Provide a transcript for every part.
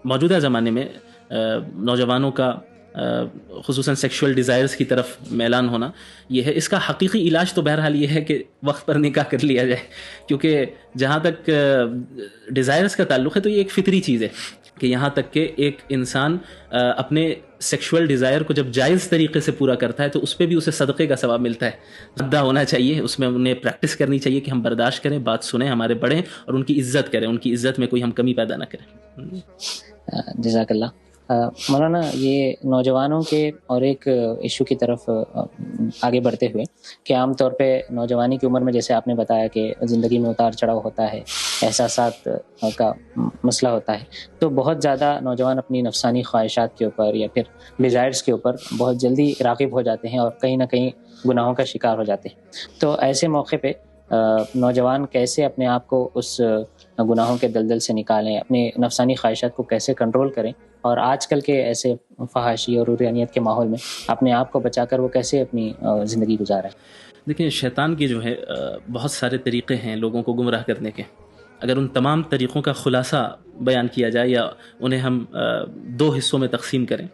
موجودہ زمانے میں نوجوانوں کا خصوصاً سیکشول ڈیزائرز کی طرف میلان ہونا یہ ہے. اس کا حقیقی علاج تو بہرحال یہ ہے کہ وقت پر نکاح کر لیا جائے, کیونکہ جہاں تک ڈیزائرز کا تعلق ہے تو یہ ایک فطری چیز ہے کہ یہاں تک کہ ایک انسان اپنے سیکشول ڈیزائر کو جب جائز طریقے سے پورا کرتا ہے تو اس پہ بھی اسے صدقے کا ثواب ملتا ہے. مدہ ہونا چاہیے, اس میں انہیں پریکٹس کرنی چاہیے کہ ہم برداشت کریں, بات سنیں, ہمارے بڑھیں اور ان کی عزت کریں, ان کی عزت میں کوئی ہم کمی پیدا نہ کریں. جزاک اللہ. مولانا, یہ نوجوانوں کے اور ایک ایشو کی طرف آگے بڑھتے ہوئے کہ عام طور پہ نوجوانی کی عمر میں جیسے آپ نے بتایا کہ زندگی میں اتار چڑھاؤ ہوتا ہے, احساسات کا مسئلہ ہوتا ہے, تو بہت زیادہ نوجوان اپنی نفسانی خواہشات کے اوپر یا پھر ڈیزائرز کے اوپر بہت جلدی راغب ہو جاتے ہیں اور کہیں نہ کہیں گناہوں کا شکار ہو جاتے ہیں. تو ایسے موقع پہ نوجوان کیسے اپنے آپ کو اس گناہوں کے دلدل سے نکالیں, اپنے نفسانی خواہشات کو کیسے کنٹرول کریں, اور آج کل کے ایسے فحاشی اور عریانیت کے ماحول میں اپنے آپ کو بچا کر وہ کیسے اپنی زندگی گزاریں؟ دیکھیں, شیطان کی جو ہے بہت سارے طریقے ہیں لوگوں کو گمراہ کرنے کے. اگر ان تمام طریقوں کا خلاصہ بیان کیا جائے یا انہیں ہم دو حصوں میں تقسیم کریں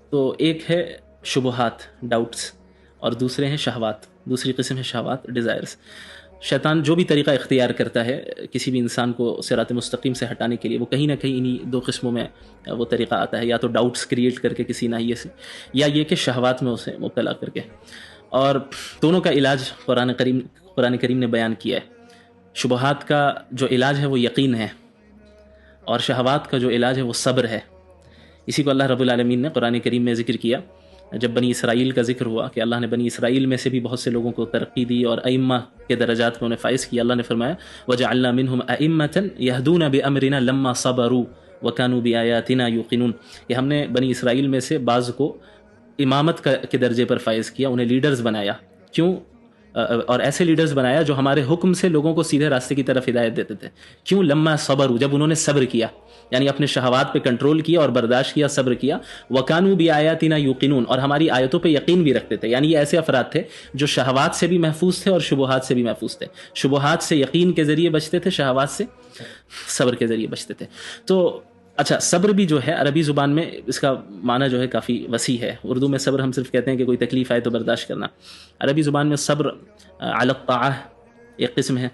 تو ایک ہے شبہات, ڈاؤٹس, اور دوسرے ہیں شہوات, دوسری قسم ہے شہوات, ڈیزائرز. شیطان جو بھی طریقہ اختیار کرتا ہے کسی بھی انسان کو صراط مستقیم سے ہٹانے کے لیے, وہ کہیں نہ کہیں انہی دو قسموں میں وہ طریقہ آتا ہے, یا تو ڈاؤٹس کریٹ کر کے کسی ناحیے سے, یا یہ کہ شہوات میں اسے مبتلا کر کے. اور دونوں کا علاج قرآن کریم نے بیان کیا ہے. شبہات کا جو علاج ہے وہ یقین ہے, اور شہوات کا جو علاج ہے وہ صبر ہے. اسی کو اللہ رب العالمین نے قرآن کریم میں ذکر کیا. جب بنی اسرائیل کا ذکر ہوا کہ اللہ نے بنی اسرائیل میں سے بھی بہت سے لوگوں کو ترقی دی اور ائمہ کے درجات میں انہیں فائز کیا, اللہ نے فرمایا وَجَعَلْنَا مِنْهُمْ أَئِمَّةً يَهْدُونَ بِأَمْرِنَا لَمَّا صَبَرُوا وَكَانُوا بِآيَاتِنَا يُوقِنُونَ, کہ ہم نے بنی اسرائیل میں سے بعض کو امامت کے درجے پر فائز کیا, انہیں لیڈرز بنایا. کیوں؟ اور ایسے لیڈرز بنایا جو ہمارے حکم سے لوگوں کو سیدھے راستے کی طرف ہدایت دیتے تھے. کیوں؟ لما صبروا, جب انہوں نے صبر کیا, یعنی اپنے شہوات پہ کنٹرول کیا اور برداشت کیا, صبر کیا. وَكَانُوا بِآيَاتِنَا يُوقِنُونَ, اور ہماری آیتوں پہ یقین بھی رکھتے تھے. یعنی یہ ایسے افراد تھے جو شہوات سے بھی محفوظ تھے اور شبہات سے بھی محفوظ تھے. شبہات سے یقین کے ذریعے بچتے تھے, شہوات سے صبر کے ذریعے بچتے تھے. تو اچھا, صبر بھی جو ہے عربی زبان میں اس کا معنی جو ہے کافی وسیع ہے. اردو میں صبر ہم صرف کہتے ہیں کہ کوئی تکلیف آئے تو برداشت کرنا. عربی زبان میں صبر علی الطاعہ ایک قسم ہے,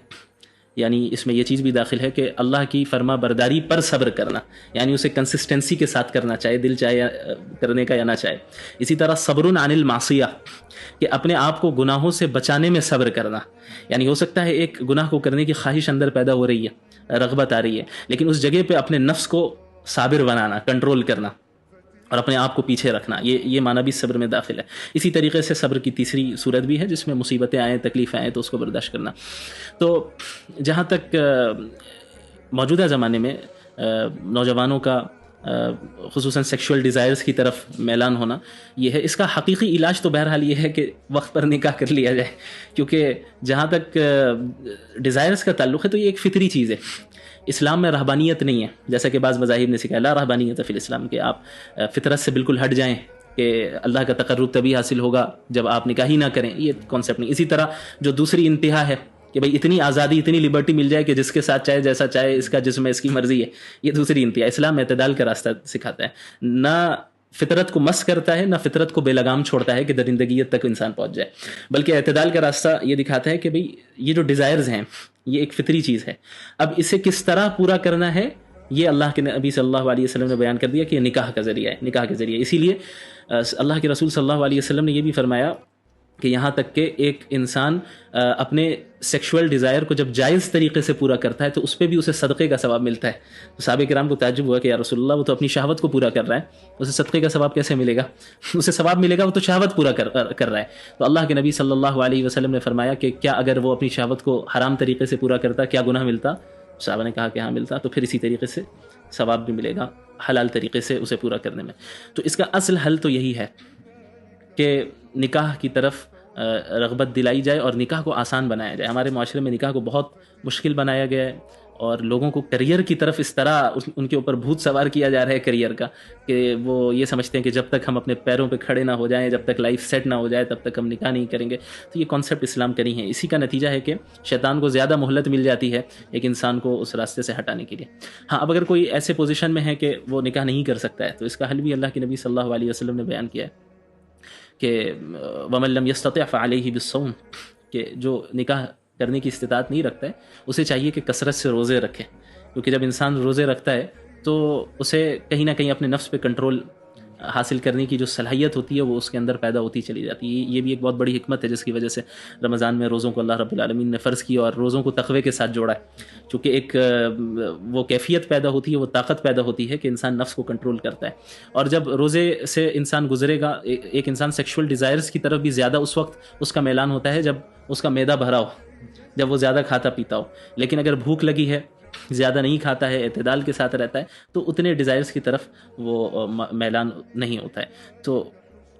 یعنی اس میں یہ چیز بھی داخل ہے کہ اللہ کی فرما برداری پر صبر کرنا, یعنی اسے کنسسٹنسی کے ساتھ کرنا, چاہے دل چاہے کرنے کا یا نہ چاہے. اسی طرح صبر عن المعصیہ, کہ اپنے آپ کو گناہوں سے بچانے میں صبر کرنا. یعنی ہو سکتا ہے ایک گناہ کو کرنے کی خواہش اندر پیدا ہو رہی ہے, رغبت آ رہی ہے, لیکن اس جگہ پہ اپنے نفس کو صابر بنانا, کنٹرول کرنا اور اپنے آپ کو پیچھے رکھنا, یہ معنی بھی صبر میں داخل ہے. اسی طریقے سے صبر کی تیسری صورت بھی ہے جس میں مصیبتیں آئیں, تکلیفیں آئیں تو اس کو برداشت کرنا. تو جہاں تک موجودہ زمانے میں نوجوانوں کا خصوصاً سیکشول ڈیزائرز کی طرف میلان ہونا یہ ہے, اس کا حقیقی علاج تو بہرحال یہ ہے کہ وقت پر نکاح کر لیا جائے, کیونکہ جہاں تک ڈیزائرز کا تعلق ہے تو یہ ایک فطری چیز ہے. اسلام میں رہبانیت نہیں ہے, جیسا کہ بعض مذاہب نے سکھایا لا رہبانیت فی الاسلام, کہ آپ فطرت سے بالکل ہٹ جائیں کہ اللہ کا تقرب تبھی حاصل ہوگا جب آپ نکاح ہی نہ کریں, یہ کانسیپٹ نہیں. اسی طرح جو دوسری انتہا ہے کہ بھئی اتنی آزادی, اتنی لبرٹی مل جائے کہ جس کے ساتھ چاہے جیسا چاہے, اس کا جسم ہے, اس کی مرضی ہے, یہ دوسری انتہا. اسلام اعتدال کا راستہ سکھاتا ہے, نہ فطرت کو مس کرتا ہے, نہ فطرت کو بے لگام چھوڑتا ہے کہ درندگیت تک انسان پہنچ جائے, بلکہ اعتدال کا راستہ یہ دکھاتا ہے کہ بھئی یہ جو ڈیزائرز ہیں یہ ایک فطری چیز ہے. اب اسے کس طرح پورا کرنا ہے یہ اللہ کے نبی صلی اللہ علیہ وسلم نے بیان کر دیا کہ یہ نکاح کا ذریعہ ہے, نکاح کے ذریعے. اسی لیے اللہ کے رسول صلی اللہ علیہ وسلم نے یہ بھی فرمایا کہ یہاں تک کہ ایک انسان اپنے سیکشول ڈیزائر کو جب جائز طریقے سے پورا کرتا ہے تو اس پہ بھی اسے صدقے کا ثواب ملتا ہے. تو صحابہ کرام کو تعجب ہوا کہ یا رسول اللہ, وہ تو اپنی شہوت کو پورا کر رہا ہے, اسے صدقے کا ثواب کیسے ملے گا؟ اسے ثواب ملے گا, وہ تو شہوت پورا کر رہا ہے. تو اللہ کے نبی صلی اللہ علیہ وسلم نے فرمایا کہ کیا اگر وہ اپنی شہوت کو حرام طریقے سے پورا کرتا کیا گناہ ملتا؟ صحابہ نے کہا کہ ہاں ملتا. تو پھر اسی طریقے سے ثواب بھی ملے گا حلال طریقے سے اسے پورا کرنے میں. تو اس کا اصل حل تو یہی ہے کہ نکاح کی طرف رغبت دلائی جائے اور نکاح کو آسان بنایا جائے. ہمارے معاشرے میں نکاح کو بہت مشکل بنایا گیا ہے, اور لوگوں کو کریئر کی طرف اس طرح ان کے اوپر بھوت سوار کیا جا رہا ہے کریئر کا کہ وہ یہ سمجھتے ہیں کہ جب تک ہم اپنے پیروں پہ کھڑے نہ ہو جائیں، جب تک لائف سیٹ نہ ہو جائے، تب تک ہم نکاح نہیں کریں گے. تو یہ کانسیپٹ اسلام کا نہیں ہے. اسی کا نتیجہ ہے کہ شیطان کو زیادہ مہلت مل جاتی ہے ایک انسان کو اس راستے سے ہٹانے کے لیے. ہاں، اب اگر کوئی ایسے پوزیشن میں ہے کہ وہ نکاح نہیں کر سکتا ہے تو اس کا حل بھی اللہ کے نبی صلی اللہ علیہ وسلم نے بیان کیا ہے کہ وَمَن لَّمْ يَسْتَطِعْ فَعَلَيْهِ بِالصَّوْمِ، کہ جو نکاح کرنے کی استطاعت نہیں رکھتا ہے اسے چاہیے کہ کثرت سے روزے رکھے، کیونکہ جب انسان روزے رکھتا ہے تو اسے کہیں نہ کہیں اپنے نفس پہ کنٹرول حاصل کرنے کی جو صلاحیت ہوتی ہے وہ اس کے اندر پیدا ہوتی چلی جاتی ہے. یہ بھی ایک بہت بڑی حکمت ہے جس کی وجہ سے رمضان میں روزوں کو اللہ رب العالمین نے فرض کیا اور روزوں کو تقوی کے ساتھ جوڑا ہے، چونکہ ایک وہ کیفیت پیدا ہوتی ہے، وہ طاقت پیدا ہوتی ہے کہ انسان نفس کو کنٹرول کرتا ہے. اور جب روزے سے انسان گزرے گا، ایک انسان سیکشول ڈیزائرز کی طرف بھی زیادہ اس وقت اس کا میلان ہوتا ہے جب اس کا معدہ بھرا ہو، جب وہ زیادہ کھاتا پیتا ہو. لیکن اگر بھوک لگی ہے، زیادہ نہیں کھاتا ہے، اعتدال کے ساتھ رہتا ہے، تو اتنے ڈیزائرز کی طرف وہ میلان نہیں ہوتا ہے. تو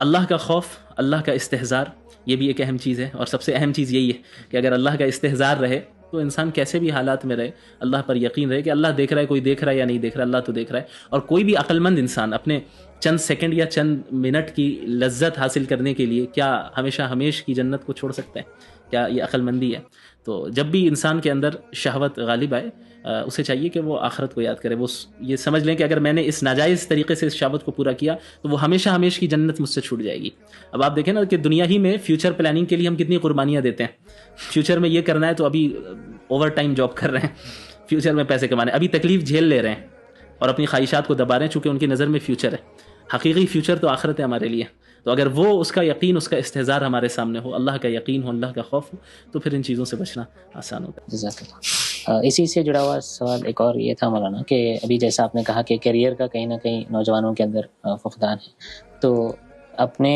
اللہ کا خوف، اللہ کا استحضار، یہ بھی ایک اہم چیز ہے. اور سب سے اہم چیز یہی ہے کہ اگر اللہ کا استحضار رہے تو انسان کیسے بھی حالات میں رہے اللہ پر یقین رہے کہ اللہ دیکھ رہا ہے. کوئی دیکھ رہا ہے یا نہیں دیکھ رہا، اللہ تو دیکھ رہا ہے. اور کوئی بھی عقل مند انسان اپنے چند سیکنڈ یا چند منٹ کی لذت حاصل کرنے کے لیے کیا ہمیشہ ہمیش کی جنت کو چھوڑ سکتا ہے؟ کیا یہ عقل مندی ہے؟ تو جب بھی انسان کے اندر شہوت غالب آئے اسے چاہیے کہ وہ آخرت کو یاد کرے. وہ یہ سمجھ لیں کہ اگر میں نے اس ناجائز طریقے سے اس شہوت کو پورا کیا تو وہ ہمیشہ ہمیش کی جنت مجھ سے چھوٹ جائے گی. اب آپ دیکھیں نا کہ دنیا ہی میں فیوچر پلاننگ کے لیے ہم کتنی قربانیاں دیتے ہیں. فیوچر میں یہ کرنا ہے تو ابھی اوور ٹائم جاب کر رہے ہیں، فیوچر میں پیسے کمانے، ابھی تکلیف جھیل لے رہے ہیں اور اپنی خواہشات کو دبا رہے ہیں چونکہ ان کی نظر میں فیوچر ہے. حقیقی فیوچر تو آخرت ہے ہمارے لیے. تو اگر وہ اس کا یقین، اس کا استحضار ہمارے سامنے ہو، اللہ کا یقین ہو، اللہ کا خوف ہو، تو پھر ان چیزوں سے بچنا آسان ہوتا ہے. جزاک اللہ. اسی سے جڑا ہوا سوال ایک اور یہ تھا مولانا کہ ابھی جیسا آپ نے کہا کہ کیریئر کا کہیں نہ کہیں نوجوانوں کے اندر فقدان ہے، تو اپنے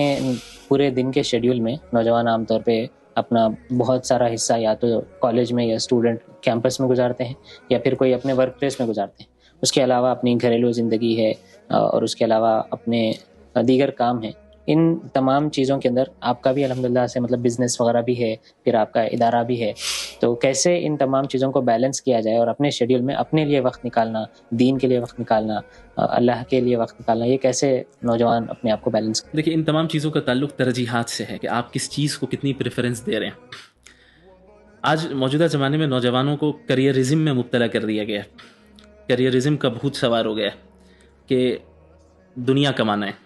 پورے دن کے شیڈیول میں نوجوان عام طور پہ اپنا بہت سارا حصہ یا تو کالج میں یا اسٹوڈنٹ کیمپس میں گزارتے ہیں یا پھر کوئی اپنے ورک پلیس میں گزارتے ہیں. اس کے علاوہ اپنی گھریلو زندگی ہے اور اس کے علاوہ اپنے دیگر کام ہیں. ان تمام چیزوں کے اندر آپ کا بھی الحمدللہ سے مطلب بزنس وغیرہ بھی ہے، پھر آپ کا ادارہ بھی ہے، تو کیسے ان تمام چیزوں کو بیلنس کیا جائے اور اپنے شیڈیول میں اپنے لیے وقت نکالنا، دین کے لیے وقت نکالنا، اللہ کے لیے وقت نکالنا، یہ کیسے نوجوان اپنے آپ کو بیلنس کریں؟ دیکھیں، ان تمام چیزوں کا تعلق ترجیحات سے ہے کہ آپ کس چیز کو کتنی پریفرنس دے رہے ہیں. آج موجودہ زمانے میں نوجوانوں کو کریئرزم میں مبتلا کر دیا گیا ہے. کریئرزم کا بھوت سوار ہو گیا ہے کہ دنیا کمانا ہے،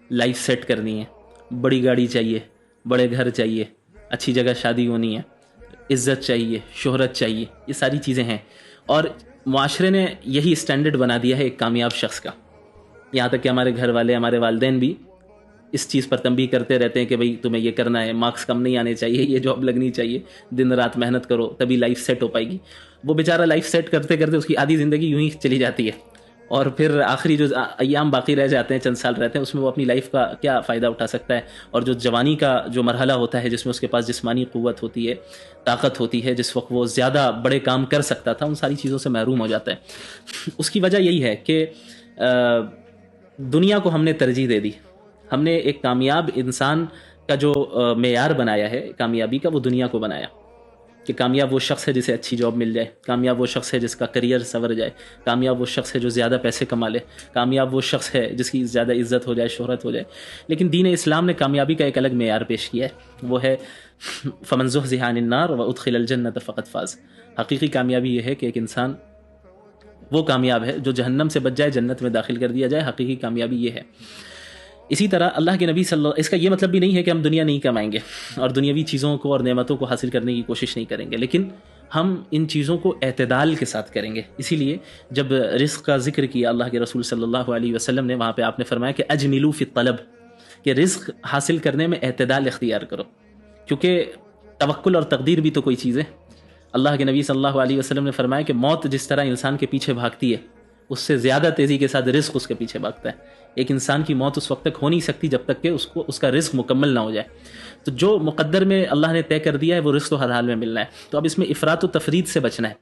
لائف سیٹ کرنی ہے، بڑی گاڑی چاہیے، بڑے گھر چاہیے، اچھی جگہ شادی ہونی ہے، عزت چاہیے، شہرت چاہیے، یہ ساری چیزیں ہیں. اور معاشرے نے یہی اسٹینڈرڈ بنا دیا ہے ایک کامیاب شخص کا. یہاں تک کہ ہمارے گھر والے، ہمارے والدین بھی اس چیز پر تنبیہ کرتے رہتے ہیں کہ بھئی تمہیں یہ کرنا ہے، مارکس کم نہیں آنے چاہیے، یہ جاب لگنی چاہیے، دن رات محنت کرو تبھی لائف سیٹ ہو پائے گی. وہ بیچارہ لائف سیٹ کرتے کرتے اس کی آدھی زندگی یوں ہی چلی جاتی ہے اور پھر آخری جو ایام باقی رہ جاتے ہیں، چند سال رہتے ہیں، اس میں وہ اپنی لائف کا کیا فائدہ اٹھا سکتا ہے. اور جو جوانی کا جو مرحلہ ہوتا ہے جس میں اس کے پاس جسمانی قوت ہوتی ہے، طاقت ہوتی ہے، جس وقت وہ زیادہ بڑے کام کر سکتا تھا، ان ساری چیزوں سے محروم ہو جاتا ہے. اس کی وجہ یہی ہے کہ دنیا کو ہم نے ترجیح دے دی. ہم نے ایک کامیاب انسان کا جو معیار بنایا ہے کامیابی کا، وہ دنیا کو بنایا کہ کامیاب وہ شخص ہے جسے اچھی جاب مل جائے، کامیاب وہ شخص ہے جس کا کریئر سنور جائے، کامیاب وہ شخص ہے جو زیادہ پیسے کما لے، کامیاب وہ شخص ہے جس کی زیادہ عزت ہو جائے، شہرت ہو جائے. لیکن دین اسلام نے کامیابی کا ایک الگ معیار پیش کیا ہے، وہ ہے فمن زحزح عن النار وادخل الجنۃ فقد فاز. حقیقی کامیابی یہ ہے کہ ایک انسان وہ کامیاب ہے جو جہنم سے بچ جائے، جنت میں داخل کر دیا جائے. حقیقی کامیابی یہ ہے. اسی طرح اللہ کے نبی صلی اللہ، اس کا یہ مطلب بھی نہیں ہے کہ ہم دنیا نہیں کمائیں گے اور دنیاوی چیزوں کو اور نعمتوں کو حاصل کرنے کی کوشش نہیں کریں گے، لیکن ہم ان چیزوں کو اعتدال کے ساتھ کریں گے. اسی لیے جب رزق کا ذکر کیا اللہ کے رسول صلی اللہ علیہ وسلم نے، وہاں پہ آپ نے فرمایا کہ اجملوا فی الطلب، کہ رزق حاصل کرنے میں اعتدال اختیار کرو، کیونکہ توکل اور تقدیر بھی تو کوئی چیز ہے. اللہ کے نبی صلی اللہ علیہ وسلم نے فرمایا کہ موت جس طرح انسان کے پیچھے بھاگتی ہے، اس سے زیادہ تیزی کے ساتھ رزق اس کے پیچھے بھاگتا ہے. ایک انسان کی موت اس وقت تک ہو نہیں سکتی جب تک کہ اس کا رزق مکمل نہ ہو جائے. تو جو مقدر میں اللہ نے طے کر دیا ہے وہ رزق تو ہر حال میں ملنا ہے. تو اب اس میں افراط و تفرید سے بچنا ہے.